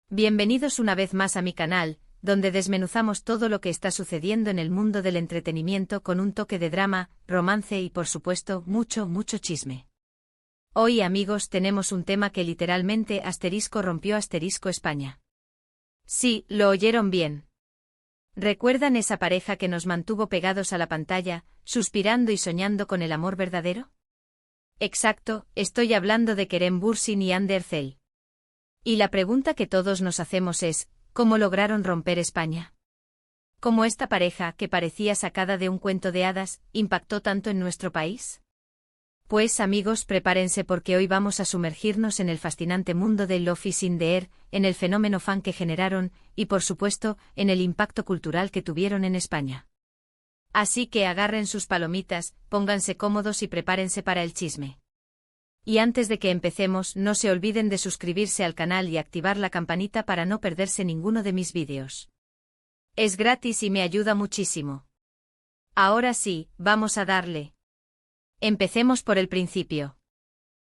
Bienvenidos una vez más a mi canal, donde desmenuzamos todo lo que está sucediendo en el mundo del entretenimiento con un toque de drama, romance y por supuesto mucho chisme. Hoy amigos tenemos un tema que literalmente rompió España. Sí, lo oyeron bien. ¿Recuerdan esa pareja que nos mantuvo pegados a la pantalla, suspirando y soñando con el amor verdadero? Exacto, estoy hablando de Kerem Bürsin y Hande Erçel. Y la pregunta que todos nos hacemos es, ¿cómo lograron romper España? ¿Cómo esta pareja, que parecía sacada de un cuento de hadas, impactó tanto en nuestro país? Pues amigos, prepárense porque hoy vamos a sumergirnos en el fascinante mundo de Love is in the air, en el fenómeno fan que generaron, y por supuesto, en el impacto cultural que tuvieron en España. Así que agarren sus palomitas, pónganse cómodos y prepárense para el chisme. Y antes de que empecemos, no se olviden de suscribirse al canal y activar la campanita para no perderse ninguno de mis vídeos. Es gratis y me ayuda muchísimo. Ahora sí, vamos a darle. Empecemos por el principio.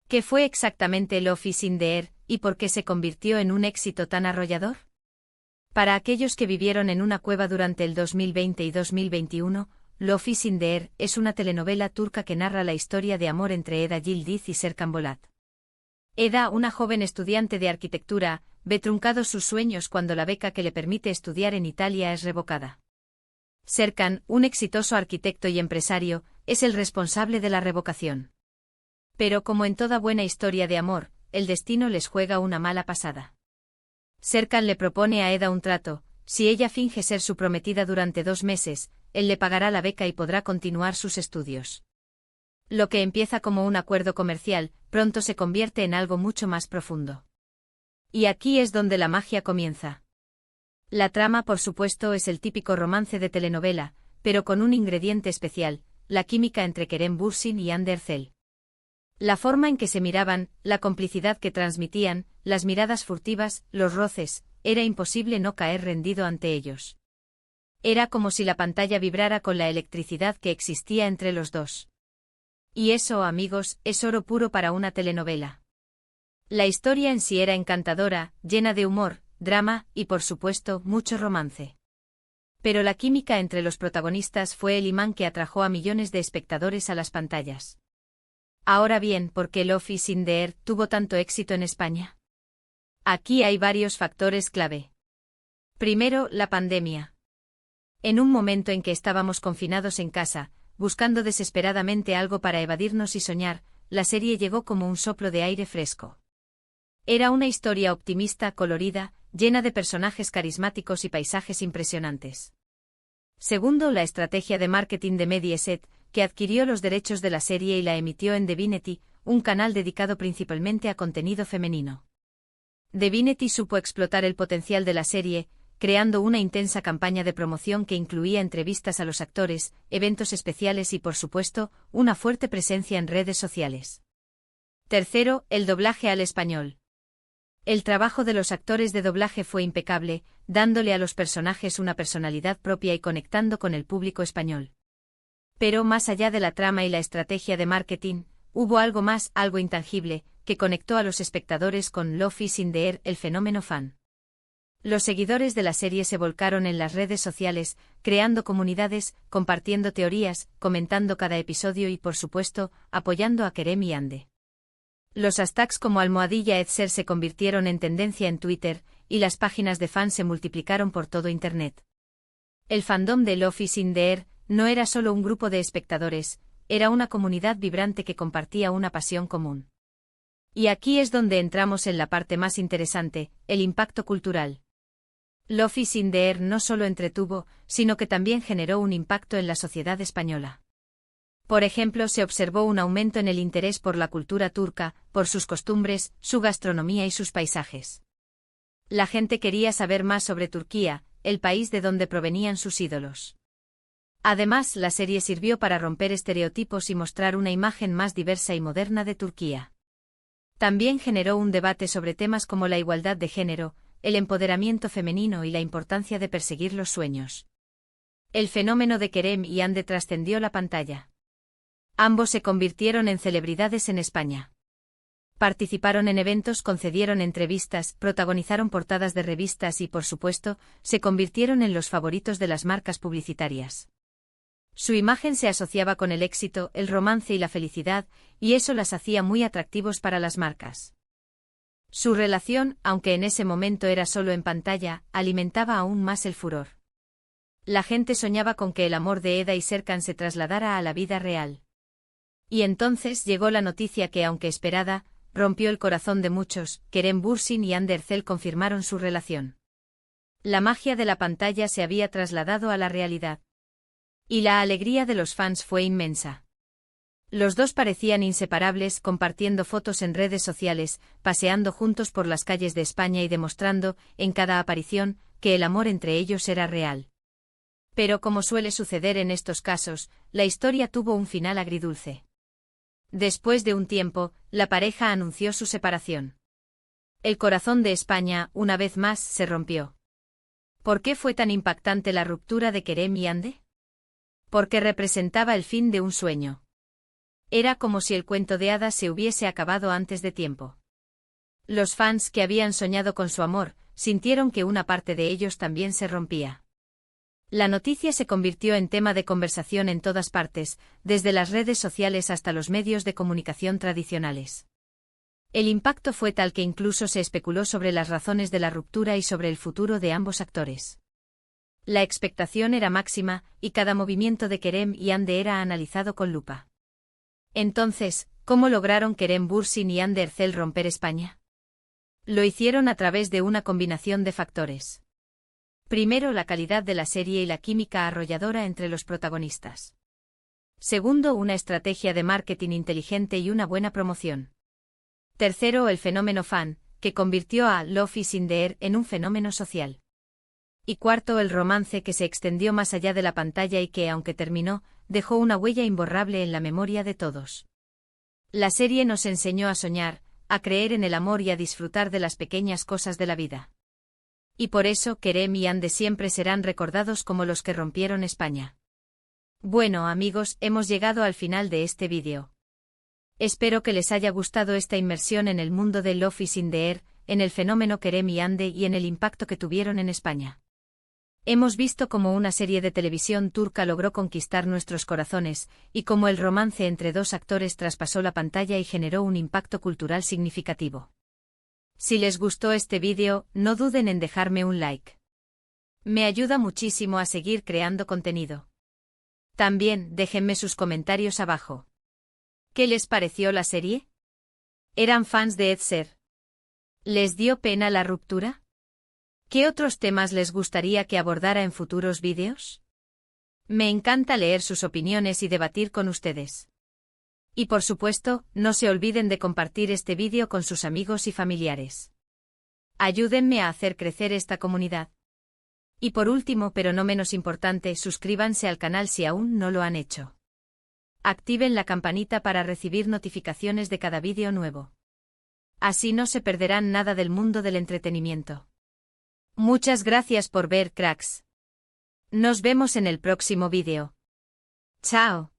¿Qué fue exactamente Love is in the air, y por qué se convirtió en un éxito tan arrollador? Para aquellos que vivieron en una cueva durante el 2020 y 2021, Love is in the air es una telenovela turca que narra la historia de amor entre Eda Yildiz y Serkan Bolat. Eda, una joven estudiante de arquitectura, ve truncados sus sueños cuando la beca que le permite estudiar en Italia es revocada. Serkan, un exitoso arquitecto y empresario, es el responsable de la revocación. Pero como en toda buena historia de amor, el destino les juega una mala pasada. Serkan le propone a Eda un trato: si ella finge ser su prometida durante 2 meses, él le pagará la beca y podrá continuar sus estudios. Lo que empieza como un acuerdo comercial, pronto se convierte en algo mucho más profundo. Y aquí es donde la magia comienza. La trama, por supuesto, es el típico romance de telenovela, pero con un ingrediente especial: la química entre Kerem Bürsin y Hande Erçel. La forma en que se miraban, la complicidad que transmitían, las miradas furtivas, los roces, era imposible no caer rendido ante ellos. Era como si la pantalla vibrara con la electricidad que existía entre los dos. Y eso, amigos, es oro puro para una telenovela. La historia en sí era encantadora, llena de humor, drama y, por supuesto, mucho romance. Pero la química entre los protagonistas fue el imán que atrajo a millones de espectadores a las pantallas. Ahora bien, ¿por qué Love is in the air tuvo tanto éxito en España? Aquí hay varios factores clave. Primero, la pandemia. En un momento en que estábamos confinados en casa, buscando desesperadamente algo para evadirnos y soñar, la serie llegó como un soplo de aire fresco. Era una historia optimista, colorida, llena de personajes carismáticos y paisajes impresionantes. Segundo, la estrategia de marketing de Mediaset, que adquirió los derechos de la serie y la emitió en Divinity, un canal dedicado principalmente a contenido femenino. Divinity supo explotar el potencial de la serie, creando una intensa campaña de promoción que incluía entrevistas a los actores, eventos especiales y, por supuesto, una fuerte presencia en redes sociales. Tercero, el doblaje al español. El trabajo de los actores de doblaje fue impecable, dándole a los personajes una personalidad propia y conectando con el público español. Pero más allá de la trama y la estrategia de marketing, hubo algo más, algo intangible, que conectó a los espectadores con Love is in the air, el fenómeno fan. Los seguidores de la serie se volcaron en las redes sociales, creando comunidades, compartiendo teorías, comentando cada episodio y, por supuesto, apoyando a Kerem y Hande. Los hashtags como #Edser se convirtieron en tendencia en Twitter, y las páginas de fans se multiplicaron por todo Internet. El fandom de Love is in the air no era solo un grupo de espectadores, era una comunidad vibrante que compartía una pasión común. Y aquí es donde entramos en la parte más interesante, el impacto cultural. Love is in the air no solo entretuvo, sino que también generó un impacto en la sociedad española. Por ejemplo, se observó un aumento en el interés por la cultura turca, por sus costumbres, su gastronomía y sus paisajes. La gente quería saber más sobre Turquía, el país de donde provenían sus ídolos. Además, la serie sirvió para romper estereotipos y mostrar una imagen más diversa y moderna de Turquía. También generó un debate sobre temas como la igualdad de género, el empoderamiento femenino y la importancia de perseguir los sueños. El fenómeno de Kerem y Hande trascendió la pantalla. Ambos se convirtieron en celebridades en España. Participaron en eventos, concedieron entrevistas, protagonizaron portadas de revistas y, por supuesto, se convirtieron en los favoritos de las marcas publicitarias. Su imagen se asociaba con el éxito, el romance y la felicidad, y eso las hacía muy atractivos para las marcas. Su relación, aunque en ese momento era solo en pantalla, alimentaba aún más el furor. La gente soñaba con que el amor de Eda y Serkan se trasladara a la vida real. Y entonces llegó la noticia que, aunque esperada, rompió el corazón de muchos. Kerem Bürsin y Hande Erçel confirmaron su relación. La magia de la pantalla se había trasladado a la realidad. Y la alegría de los fans fue inmensa. Los dos parecían inseparables, compartiendo fotos en redes sociales, paseando juntos por las calles de España y demostrando, en cada aparición, que el amor entre ellos era real. Pero como suele suceder en estos casos, la historia tuvo un final agridulce. Después de un tiempo, la pareja anunció su separación. El corazón de España, una vez más, se rompió. ¿Por qué fue tan impactante la ruptura de Kerem y Hande? Porque representaba el fin de un sueño. Era como si el cuento de hadas se hubiese acabado antes de tiempo. Los fans que habían soñado con su amor, sintieron que una parte de ellos también se rompía. La noticia se convirtió en tema de conversación en todas partes, desde las redes sociales hasta los medios de comunicación tradicionales. El impacto fue tal que incluso se especuló sobre las razones de la ruptura y sobre el futuro de ambos actores. La expectación era máxima, y cada movimiento de Kerem y Hande era analizado con lupa. Entonces, ¿cómo lograron Kerem Bürsin y Hande Erçel romper España? Lo hicieron a través de una combinación de factores. Primero, la calidad de la serie y la química arrolladora entre los protagonistas. Segundo, una estrategia de marketing inteligente y una buena promoción. Tercero, el fenómeno fan, que convirtió a Love is in the Air en un fenómeno social. Y cuarto, el romance que se extendió más allá de la pantalla y que, aunque terminó, dejó una huella imborrable en la memoria de todos. La serie nos enseñó a soñar, a creer en el amor y a disfrutar de las pequeñas cosas de la vida. Y por eso Kerem y Hande siempre serán recordados como los que rompieron España. Bueno amigos, hemos llegado al final de este vídeo. Espero que les haya gustado esta inmersión en el mundo de Love is in the Air, en el fenómeno Kerem y Hande y en el impacto que tuvieron en España. Hemos visto cómo una serie de televisión turca logró conquistar nuestros corazones, y cómo el romance entre dos actores traspasó la pantalla y generó un impacto cultural significativo. Si les gustó este vídeo, no duden en dejarme un like. Me ayuda muchísimo a seguir creando contenido. También, déjenme sus comentarios abajo. ¿Qué les pareció la serie? ¿Eran fans de Edser? ¿Les dio pena la ruptura? ¿Qué otros temas les gustaría que abordara en futuros vídeos? Me encanta leer sus opiniones y debatir con ustedes. Y por supuesto, no se olviden de compartir este vídeo con sus amigos y familiares. Ayúdenme a hacer crecer esta comunidad. Y por último, pero no menos importante, suscríbanse al canal si aún no lo han hecho. Activen la campanita para recibir notificaciones de cada vídeo nuevo. Así no se perderán nada del mundo del entretenimiento. Muchas gracias por ver, cracks. Nos vemos en el próximo vídeo. Chao.